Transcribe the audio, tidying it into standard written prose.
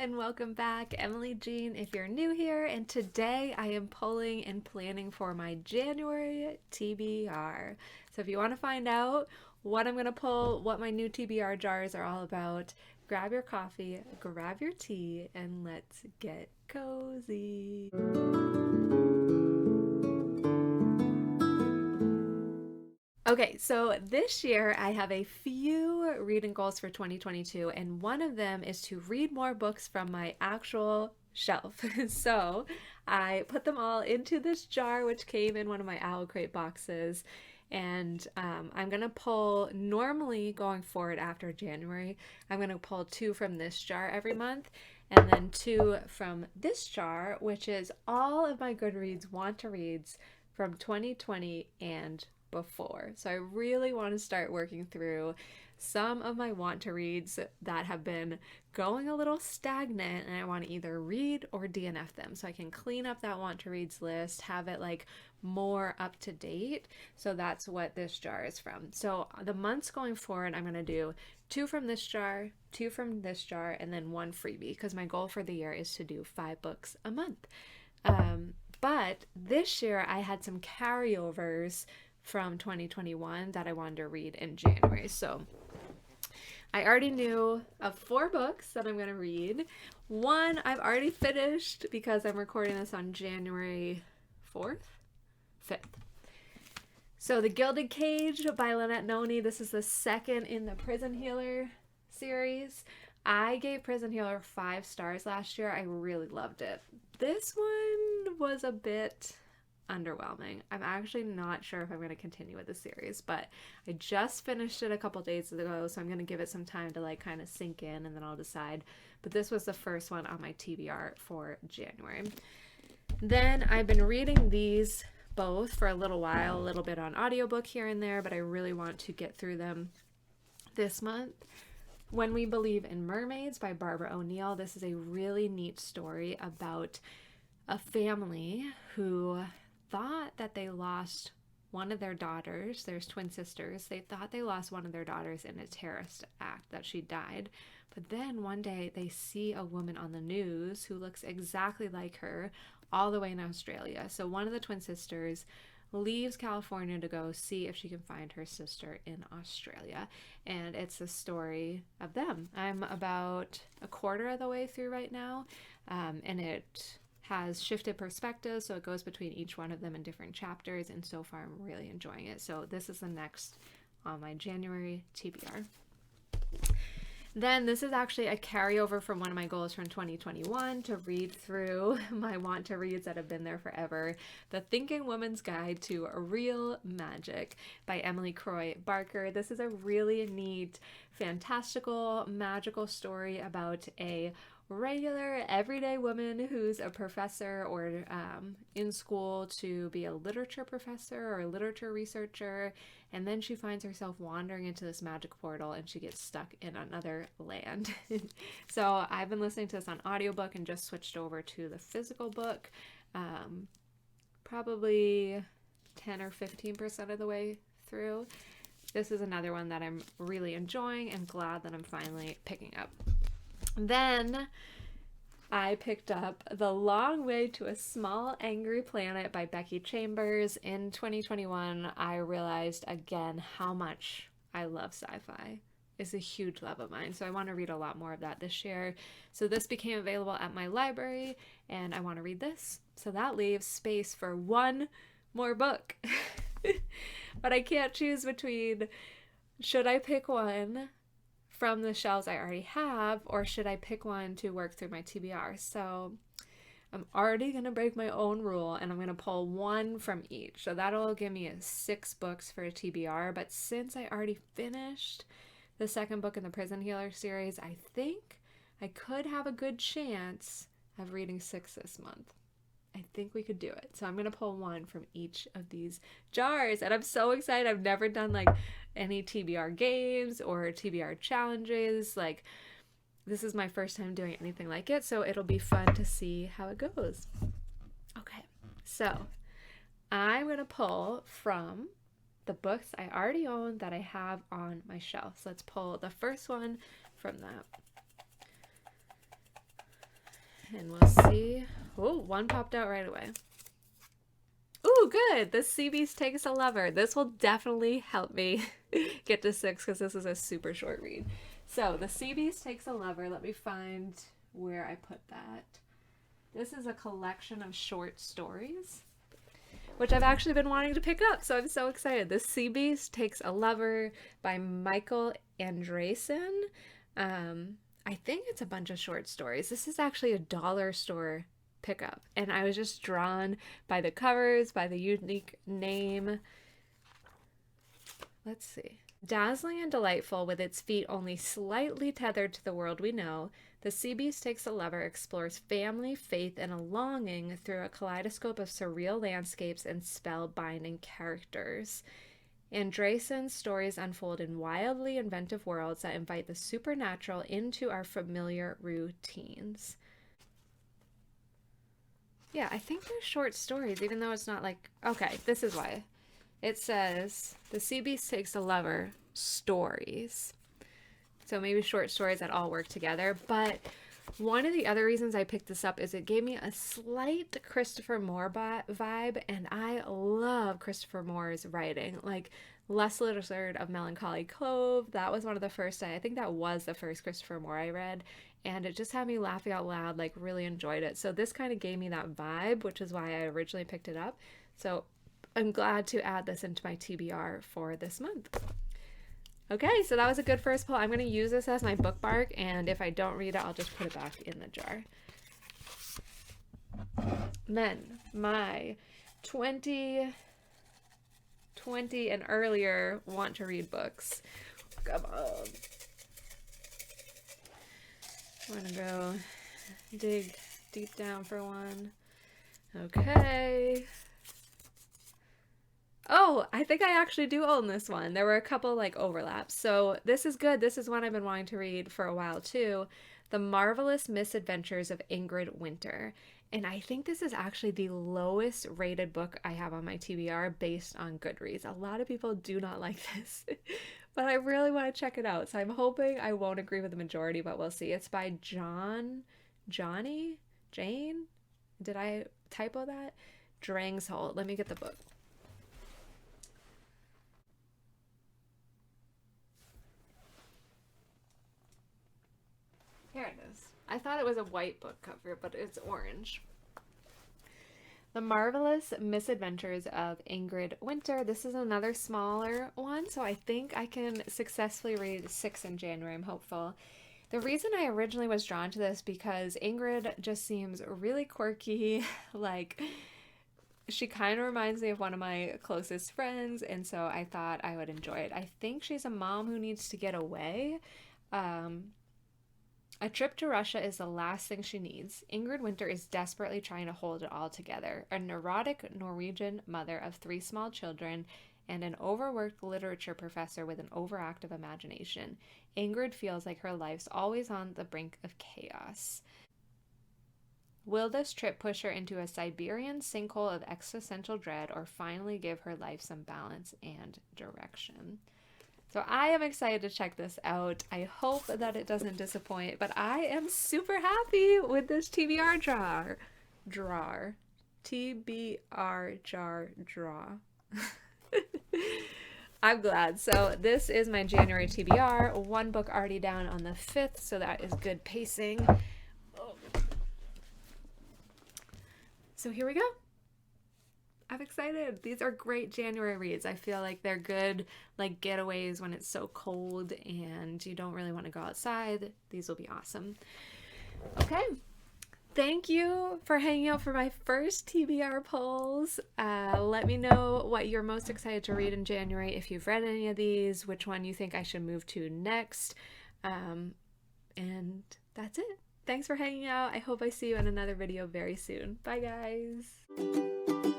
and welcome back. Emily Jean if you're new here, and today I am pulling and planning for my January TBR. So if you want to find out what I'm going to pull, what my new TBR jars are all about, grab your coffee, grab your tea, and let's get cozy. Okay, so this year I have a few reading goals for 2022, and one of them is to read more books from my actual shelf. So I put them all into this jar, which came in one of my Owl Crate boxes, and I'm going to pull, normally going forward after January, I'm going to pull 2 from this jar every month, and then 2 from this jar, which is all of my GoodReads want-to-reads from 2020 and before. So I really want to start working through some of my want to reads that have been going a little stagnant, and I want to either read or DNF them so I can clean up that want to reads list, have it like more up to date. So that's what this jar is from. So the months going forward, I'm going to do 2 from this jar, 2 from this jar, and then 1 freebie, because my goal for the year is to do 5 books a month. But this year I had some carryovers from 2021 that I wanted to read in January. So I already knew of 4 books that I'm going to read. 1 I've already finished because I'm recording this on January 5th. So The Gilded Cage by Lynette Noni. This is the second in the Prison Healer series. I gave Prison Healer 5 stars last year. I really loved it. This one was a bit underwhelming. I'm actually not sure if I'm going to continue with the series, but I just finished it a couple days ago, so I'm going to give it some time to like kind of sink in, and then I'll decide. But this was the first one on my TBR for January. Then I've been reading these both for a little while, a little bit on audiobook here and there, but I really want to get through them this month. When We Believe in Mermaids by Barbara O'Neill. This is a really neat story about a family who thought that they lost one of their daughters. There's twin sisters. They thought they lost one of their daughters in a terrorist act, that she died. But then one day they see a woman on the news who looks exactly like her all the way in Australia. So one of the twin sisters leaves California to go see if she can find her sister in Australia. And it's the story of them. I'm about a quarter of the way through right now, and it has shifted perspectives, so it goes between each one of them in different chapters, and so far I'm really enjoying it. So this is the next on my January TBR. Then this is actually a carryover from one of my goals from 2021 to read through my want to reads that have been there forever. The Thinking Woman's Guide to Real Magic by Emily Croy Barker. This is a really neat, fantastical, magical story about a regular everyday woman who's a professor or in school to be a literature professor or a literature researcher, and then she finds herself wandering into this magic portal and she gets stuck in another land. So I've been listening to this on audiobook and just switched over to the physical book, probably 10 or 15% of the way through. This is another one that I'm really enjoying and glad that I'm finally picking up. Then I picked up The Long Way to a Small Angry Planet by Becky Chambers. In 2021, I realized again how much I love sci-fi. It's a huge love of mine, so I want to read a lot more of that this year. So this became available at my library, and I want to read this. So that leaves space for 1 more book. But I can't choose between, should I pick one from the shelves I already have, or should I pick one to work through my TBR? So I'm already going to break my own rule, and I'm going to pull 1 from each. So that'll give me 6 books for a TBR. But since I already finished the second book in the Prison Healer series, I think I could have a good chance of reading 6 this month. I think we could do it. So I'm going to pull 1 from each of these jars. And I'm so excited. I've never done like any TBR games or TBR challenges. Like, this is my first time doing anything like it. So it'll be fun to see how it goes. Okay. So I'm going to pull from the books I already own that I have on my shelf. So let's pull the first one from that. and we'll see. Oh, one popped out right away. Ooh, good. The Sea Beast Takes a Lover. This will definitely help me get to 6 because this is a super short read. So, The Sea Beast Takes a Lover. Let me find where I put that. This is a collection of short stories, which I've actually been wanting to pick up, so I'm so excited. The Sea Beast Takes a Lover by Michael Andresen. I think it's a bunch of short stories. This is actually a dollar store pickup, and I was just drawn by the covers, by the unique name. Let's see. Dazzling and delightful, with its feet only slightly tethered to the world we know, The Sea Beast Takes a Lover explores family, faith, and a longing through a kaleidoscope of surreal landscapes and spell-binding characters. Andresen's stories unfold in wildly inventive worlds that invite the supernatural into our familiar routines. Yeah, I think they're short stories, even though it's not like... Okay, this is why. It says, The Sea Beast Takes a Lover, stories. So maybe short stories that all work together. But one of the other reasons I picked this up is it gave me a slight Christopher Moore vibe, and I love Christopher Moore's writing. Like, Less Lizard of Melancholy Cove, that was one of the first, I think that was the first Christopher Moore I read, and it just had me laughing out loud, like really enjoyed it. So this kind of gave me that vibe, which is why I originally picked it up. So I'm glad to add this into my TBR for this month. Okay, so that was a good first pull. I'm going to use this as my bookmark, and if I don't read it, I'll just put it back in the jar. Then, my 20 and earlier want to read books. Come on. I'm going to go dig deep down for one. Okay. Oh, I think I actually do own this one. There were a couple like overlaps. So this is good. This is one I've been wanting to read for a while too. The Marvelous Misadventures of Ingrid Winter. And I think this is actually the lowest rated book I have on my TBR based on GoodReads. A lot of people do not like this, but I really want to check it out. So I'm hoping I won't agree with the majority, but we'll see. It's by Jane? Did I typo that? Drangsholt. Let me get the book. Here it is. I thought it was a white book cover, but it's orange. The Marvelous Misadventures of Ingrid Winter. This is another smaller one, so I think I can successfully read 6 in January. I'm hopeful. The reason I originally was drawn to this because Ingrid just seems really quirky. Like, she kind of reminds me of one of my closest friends, and so I thought I would enjoy it. I think she's a mom who needs to get away. A trip to Russia is the last thing she needs. Ingrid Winter is desperately trying to hold it all together. A neurotic Norwegian mother of 3 small children and an overworked literature professor with an overactive imagination. Ingrid feels like her life's always on the brink of chaos. Will this trip push her into a Siberian sinkhole of existential dread or finally give her life some balance and direction? So I am excited to check this out. I hope that it doesn't disappoint, but I am super happy with this TBR drawer. TBR jar draw. I'm glad. So this is my January TBR. One book already down on the 5th, so that is good pacing. Oh. So here we go. I'm excited. These are great January reads. I feel like they're good like getaways when it's so cold and you don't really want to go outside. These will be awesome. Okay. Thank you for hanging out for my first TBR polls. Let me know what you're most excited to read in January. If you've read any of these, which one you think I should move to next. And that's it. Thanks for hanging out. I hope I see you in another video very soon. Bye, guys.